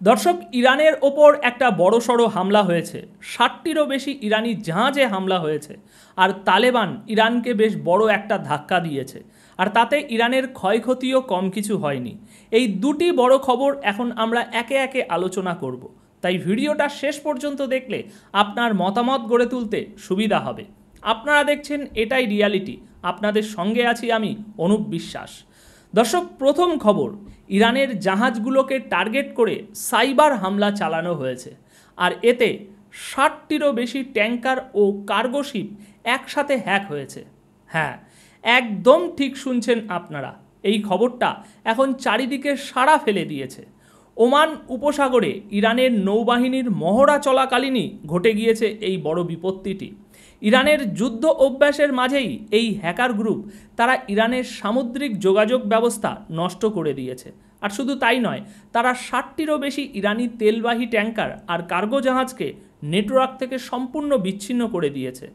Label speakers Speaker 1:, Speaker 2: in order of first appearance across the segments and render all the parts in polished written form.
Speaker 1: দর্শক, ইরানের ওপর একটা বড়সড় হামলা হয়েছে। 60টিরও বেশি ইরানি জাহাজে হামলা হয়েছে। আর তালেবান ইরানকে বেশ বড় একটা ধাক্কা দিয়েছে। আর তাতে ইরানের ক্ষয়ক্ষতিও কম কিছু হয়নি। এই দুটি বড় খবর এখন আমরা একে একে আলোচনা করব। তাই ভিডিওটা শেষ পর্যন্ত দেখলে আপনার মতামত গড়ে তুলতে সুবিধা হবে। আপনারা দেখছেন এটাই রিয়ালিটি। আপনাদের সঙ্গে আছি আমি, অনুপ বিশ্বাস। দর্শক, প্রথম খবর, ইরানের জাহাজগুলোকে টার্গেট করে সাইবার হামলা চালানো হয়েছে। আর এতে 60টিরও বেশি ট্যাঙ্কার ও কার্গো শিপ একসাথে হ্যাক হয়েছে। হ্যাঁ, একদম ঠিক শুনছেন আপনারা। এই খবরটা এখন চারিদিকে সাড়া ফেলে দিয়েছে। ওমান উপসাগরে ইরানের নৌবাহিনীর মহড়া চলাকালীনই ঘটে গিয়েছে এই বড় বিপত্তিটি। ইরানের যুদ্ধ অভ্যাসের মাঝেই এই হ্যাকার গ্রুপ তারা ইরানের সামুদ্রিক যোগাযোগ ব্যবস্থা নষ্ট করে দিয়েছে। আর শুধু তাই নয়, তারা 60টিরও বেশি ইরানি তেলবাহী ট্যাঙ্কার আর কার্গো জাহাজকে নেটওয়ার্ক থেকে সম্পূর্ণ বিচ্ছিন্ন করে দিয়েছে।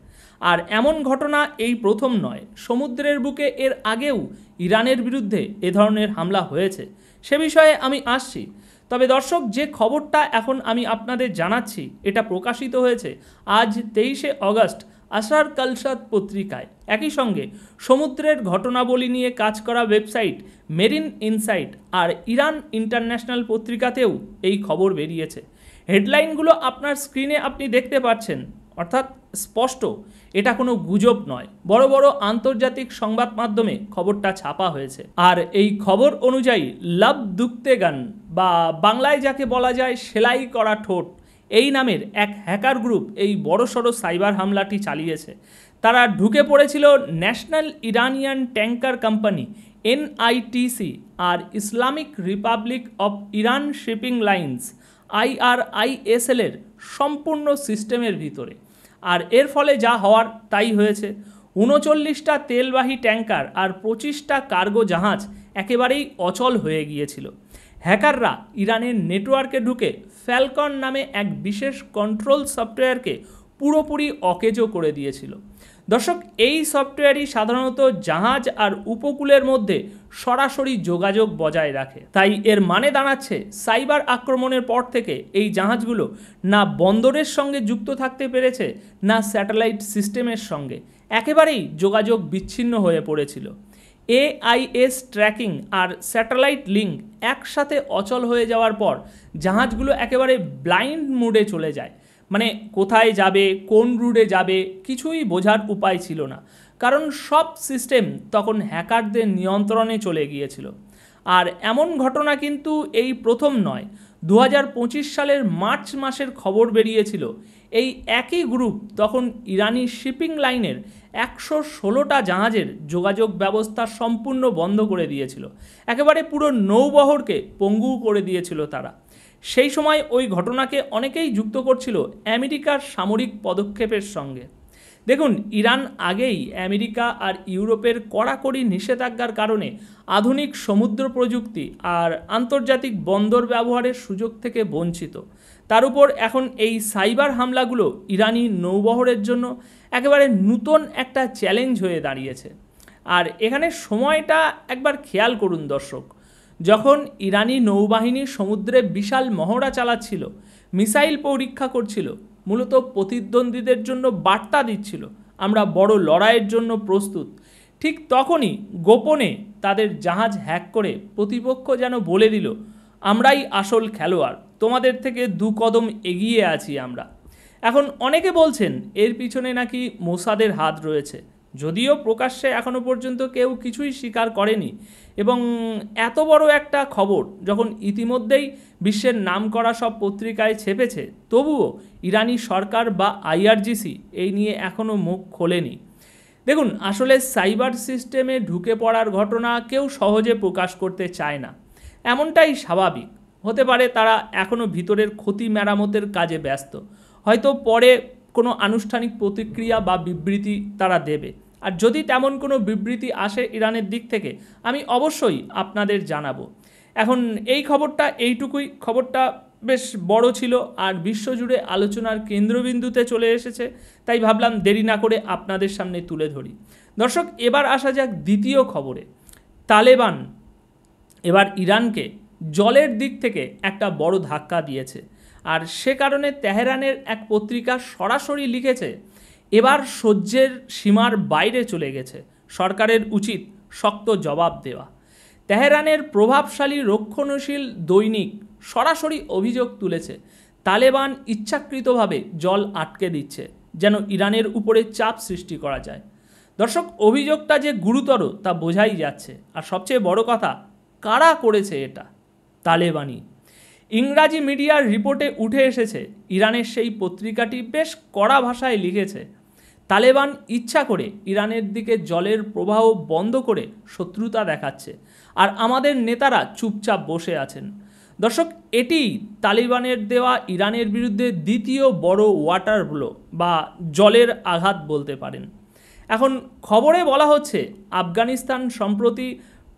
Speaker 1: আর এমন ঘটনা এই প্রথম নয়, সমুদ্রের বুকে এর আগেও ইরানের বিরুদ্ধে এ ধরনের হামলা হয়েছে। সে বিষয়ে আমি আসছি। তবে দর্শক, যে খবরটা এখন আমি আপনাদের জানাচ্ছি এটা প্রকাশিত হয়েছে আজ 23শে অগস্ট আসার কালসাদ পত্রিকায়। একই সঙ্গে সমুদ্রের ঘটনাবলী নিয়ে কাজ করা ওয়েবসাইট মেরিন ইনসাইট আর ইরান ইন্টারন্যাশনাল পত্রিকাতেও এই খবর বেরিয়েছে। হেডলাইনগুলো আপনার স্ক্রিনে আপনি দেখতে পাচ্ছেন। অর্থাৎ স্পষ্ট, এটা কোনো গুজব নয়। বড় বড় আন্তর্জাতিক সংবাদ মাধ্যমে খবরটা ছাপা হয়েছে। আর এই খবর অনুযায়ী লাভ দুখতে গান, বা বাংলায় যাকে বলা যায় সেলাই করা ঠোঁট, এই নামের এক হ্যাকার গ্রুপ এই বড়সড় সাইবার হামলাটি চালিয়েছে। তারা ঢুকে পড়েছিল National Iranian tanker company NITC আর Islamic Republic of Iran shipping lines IRISL এর সম্পূর্ণ সিস্টেমের ভিতরে। আর এর ফলে যা হওয়ার তাই হয়েছে। 39টা তেলবাহী ট্যাঙ্কার আর 25টা কার্গো জাহাজ একেবারেই অচল হয়ে গিয়েছিল। হ্যাকাররা ইরানের নেটওয়ার্কে ঢুকে ফ্যালকন নামে এক বিশেষ কন্ট্রোল সফটওয়্যারকে পুরোপুরি অকেজো করে দিয়েছিল। দর্শক, এই সফটওয়্যারই সাধারণত জাহাজ আর উপকূলের মধ্যে সরাসরি যোগাযোগ বজায় রাখে। তাই এর মানে দাঁড়াচ্ছে, সাইবার আক্রমণের পর থেকে এই জাহাজগুলো না বন্দরের সঙ্গে যুক্ত থাকতে পেরেছে, না স্যাটেলাইট সিস্টেমের সঙ্গে। একেবারেই যোগাযোগ বিচ্ছিন্ন হয়ে পড়েছিল। AIS ট্র্যাকিং আর স্যাটেলাইট লিঙ্ক একসাথে অচল হয়ে যাওয়ার পর জাহাজগুলো একেবারে ব্লাইন্ড মুডে চলে যায়। মানে কোথায় যাবে, কোন রুটে যাবে, কিছুই বোঝার উপায় ছিল না। কারণ সব সিস্টেম তখন হ্যাকারদের নিয়ন্ত্রণে চলে গিয়েছিল। আর এমন ঘটনা কিন্তু এই প্রথম নয়। 2025 সালের মার্চ মাসের খবর বেরিয়েছিল, এই একই গ্রুপ তখন ইরানি শিপিং লাইনের 116টা জাহাজের যোগাযোগ ব্যবস্থা সম্পূর্ণ বন্ধ করে দিয়েছিল। একেবারে পুরো নৌবহরকে পঙ্গু করে দিয়েছিল তারা। সেই সময় ওই ঘটনাকে অনেকেই যুক্ত করছিল আমেরিকার সামরিক পদক্ষেপের সঙ্গে। দেখুন, ইরান আগেই আমেরিকা আর ইউরোপের কড়াকড়ি নিষেধাজ্ঞার কারণে আধুনিক সমুদ্র প্রযুক্তি আর আন্তর্জাতিক বন্দর ব্যবহারের সুযোগ থেকে বঞ্চিত। তার উপর এখন এই সাইবার হামলাগুলো ইরানি নৌবহরের জন্য একেবারে নতুন একটা চ্যালেঞ্জ হয়ে দাঁড়িয়েছে। আর এখানে সময়টা একবার খেয়াল করুন দর্শক, যখন ইরানি নৌবাহিনী সমুদ্রে বিশাল মহড়া চালাচ্ছিল, মিসাইল পরীক্ষা করছিল, মূলত প্রতিদ্বন্দ্বীদের জন্য বার্তা দিচ্ছিল আমরা বড় লড়াইয়ের জন্য প্রস্তুত, ঠিক তখনই গোপনে তাদের জাহাজ হ্যাক করে প্রতিপক্ষ যেন বলে দিল আমরাই আসল খেলোয়াড়, তোমাদের থেকে 2 কদম এগিয়ে আছি আমরা। এখন অনেকে বলছেন এর পিছনে নাকি মোসাদের হাত রয়েছে, যদিও প্রকাশ্যে এখনও পর্যন্ত কেউ কিছুই স্বীকার করেনি। এবং এত বড় একটা খবর যখন ইতিমধ্যেই বিশ্বের নামকরা সব পত্রিকায় ছেপেছে, তবুও ইরানি সরকার বা IRGC এই নিয়ে এখনও মুখ খোলেনি। দেখুন, আসলে সাইবার সিস্টেমে ঢুকে পড়ার ঘটনা কেউ সহজে প্রকাশ করতে চায় না। এমনটাই স্বাভাবিক। হতে পারে তারা এখনও ভিতরের ক্ষতি মেরামতের কাজে ব্যস্ত। হয়তো পরে কোনো আনুষ্ঠানিক প্রতিক্রিয়া বা বিবৃতি তারা দেবে। আর যদি তেমন কোনো বিবৃতি আসে ইরানের দিক থেকে, আমি অবশ্যই আপনাদের জানাবো। এখন এই খবরটা এইটুকুই। খবরটা বেশ বড় ছিল আর বিশ্বজুড়ে আলোচনার কেন্দ্রবিন্দুতে চলে এসেছে, তাই ভাবলাম দেরি না করে আপনাদের সামনে তুলে ধরি। দর্শক, এবার আসা যাক দ্বিতীয় খবরে। তালেবান এবার ইরানকে জলের দিক থেকে একটা বড় ধাক্কা দিয়েছে। আর সে কারণে তেহরানের এক পত্রিকা সরাসরি লিখেছে, এবার সহ্যের সীমার বাইরে চলে গেছে, সরকারের উচিত শক্ত জবাব দেওয়া। তেহরানের প্রভাবশালী রক্ষণশীল দৈনিক সরাসরি অভিযোগ তুলেছে, তালেবান ইচ্ছাকৃতভাবে জল আটকে দিচ্ছে যেন ইরানের উপরে চাপ সৃষ্টি করা যায়। দর্শক, অভিযোগটা যে গুরুতর তা বোঝাই যাচ্ছে। আর সবচেয়ে বড় কথা, কারা করেছে এটা? তালেবানি। ইংরাজি মিডিয়ার রিপোর্টে উঠে এসেছে, ইরানের সেই পত্রিকাটি বেশ কড়া ভাষায় লিখেছে, তালেবান ইচ্ছা করে ইরানের দিকে জলের প্রবাহ বন্ধ করে শত্রুতা দেখাচ্ছে, আর আমাদের নেতারা চুপচাপ বসে আছেন। দর্শক, এটি তালিবানের দেওয়া ইরানের বিরুদ্ধে দ্বিতীয় বড় ওয়াটার ব্লো বা জলের আঘাত বলতে পারেন। এখন খবরে বলা হচ্ছে, আফগানিস্তান সম্প্রতি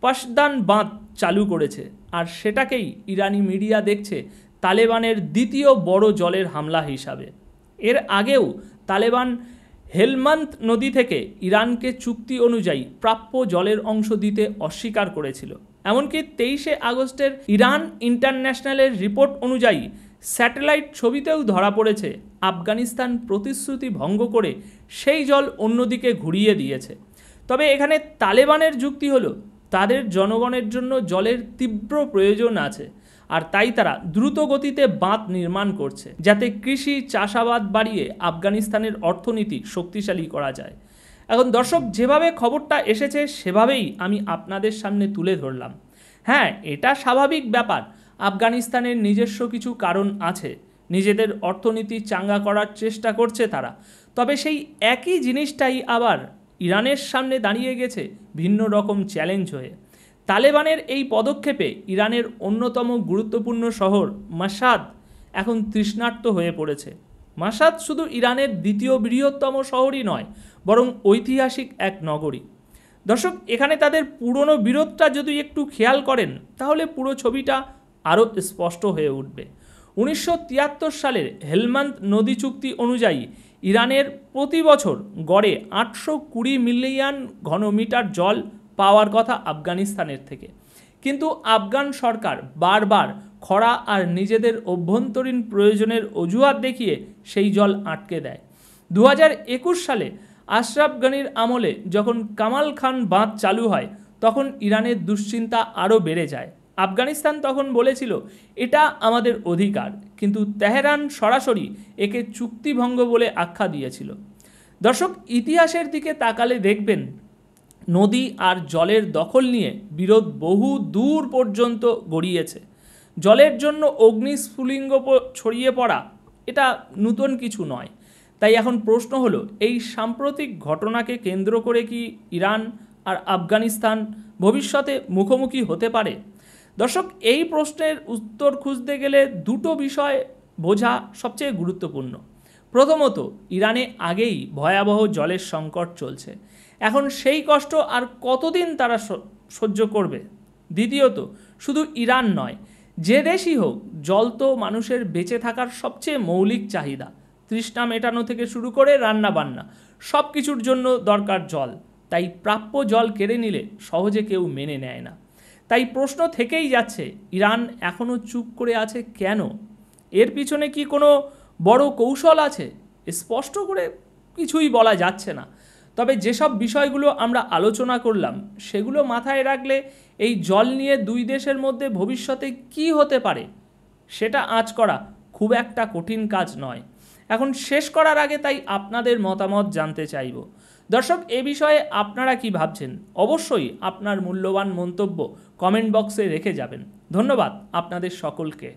Speaker 1: পাশদান বাঁধ চালু করেছে, আর সেটাকেই ইরানি মিডিয়া দেখছে তালেবানের দ্বিতীয় বড় জলের হামলা হিসাবে। এর আগেও তালেবান হেলমান্দ নদী থেকে ইরানকে চুক্তি অনুযায়ী প্রাপ্য জলের অংশ দিতে অস্বীকার করেছিল। এমনকি 23শে আগস্টের ইরান ইন্টারন্যাশনালের রিপোর্ট অনুযায়ী স্যাটেলাইট ছবিতেও ধরা পড়েছে আফগানিস্তান প্রতিশ্রুতি ভঙ্গ করে সেই জল অন্যদিকে ঘুরিয়ে দিয়েছে। তবে এখানে তালেবানের যুক্তি হলো, তাদের জনগণের জন্য জলের তীব্র প্রয়োজন আছে, আর তাই তারা দ্রুত গতিতে বাঁধ নির্মাণ করছে যাতে কৃষি চাষাবাদ বাড়িয়ে আফগানিস্তানের অর্থনীতি শক্তিশালী করা যায়। এখন দর্শক, যেভাবে খবরটা এসেছে সেভাবেই আমি আপনাদের সামনে তুলে ধরলাম। হ্যাঁ, এটা স্বাভাবিক ব্যাপার, আফগানিস্তানের নিজস্ব কিছু কারণ আছে, নিজেদের অর্থনীতি চাঙ্গা করার চেষ্টা করছে তারা। তবে সেই একই জিনিসটাই আবার ইরানের সামনে দাঁড়িয়ে গেছে ভিন্ন রকম চ্যালেঞ্জ হয়ে। তালেবানের এই পদক্ষেপে ইরানের অন্যতম গুরুত্বপূর্ণ শহর মাশহাদ এখন তৃষ্ণার্ত হয়ে পড়েছে। মাশহাদ শুধু ইরানের দ্বিতীয় বৃহত্তম শহরই নয়, বরং ঐতিহাসিক এক নগরী। দর্শক, এখানে তাদের পুরনো বিরোধটা যদি একটু খেয়াল করেন তাহলে পুরো ছবিটা আরও স্পষ্ট হয়ে উঠবে। 1973 সালের হেলমান্দ নদী চুক্তি অনুযায়ী ইরানের প্রতি বছর গড়ে 820 মিলিয়ন ঘনমিটার জল পাওয়ার কথা আফগানিস্তানের থেকে, কিন্তু আফগান সরকার বারবার খরা আর নিজেদের অভ্যন্তরীণ প্রয়োজনের অজুহাত দেখিয়ে সেই জল আটকে দেয়। 2021 সালে আশরাফ গানির আমলে যখন কামাল খান বাঁধ চালু হয়, তখন ইরানের দুশ্চিন্তা আরও বেড়ে যায়। আফগানিস্তান তখন বলেছিল, এটা আমাদের অধিকার, কিন্তু তেহরান সরাসরি একে চুক্তিভঙ্গ বলে আখ্যা দিয়েছিল। দর্শক, ইতিহাসের দিকে তাকালে দেখবেন, নদী আর জলের দখল নিয়ে বিরোধ বহু দূর পর্যন্ত গড়িয়েছে। জলের জন্য অগ্নিস্ফুলিঙ্গ ছড়িয়ে পড়া এটা নতুন কিছু নয়। তাই এখন প্রশ্ন হলো, এই সাম্প্রতিক ঘটনাকে কেন্দ্র করে কি ইরান আর আফগানিস্তান ভবিষ্যতে মুখোমুখি হতে পারে? দর্শক, এই প্রশ্নের উত্তর খুঁজতে গেলে দুটো বিষয় বোঝা সবচেয়ে গুরুত্বপূর্ণ। প্রথমত, ইরানে আগেই ভয়াবহ জলের সংকট চলছে, এখন সেই কষ্ট আর কতদিন তারা সহ্য করবে? দ্বিতীয়ত, শুধু ইরান নয়, যে দেশই হোক, জল তো মানুষের বেঁচে থাকার সবচেয়ে মৌলিক চাহিদা। তৃষ্ণা মেটানো থেকে শুরু করে রান্না বান্না সব কিছুর জন্য দরকার জল। তাই প্রাপ্য জল কেড়ে নিলে সহজে কেউ মেনে নেয় না। তাই প্রশ্ন থেকেই যাচ্ছে, ইরান এখনও চুপ করে আছে কেন? এর পিছনে কি কোনো বড় কৌশল আছে? স্পষ্ট করে কিছুই বলা যাচ্ছে না। তবে যেসব বিষয়গুলো আমরা আলোচনা করলাম সেগুলো মাথায় রাখলে এই জল নিয়ে দুই দেশের মধ্যে ভবিষ্যতে কি হতে পারে সেটা আঁচ করা খুব একটা কঠিন কাজ নয়। এখন শেষ করার আগে তাই আপনাদের মতামত জানতে চাইব। দর্শক, এ বিষয়ে আপনারা কি ভাবছেন? অবশ্যই আপনার মূল্যবান মন্তব্য কমেন্ট বক্সে রেখে যাবেন। ধন্যবাদ আপনাদের সকলকে।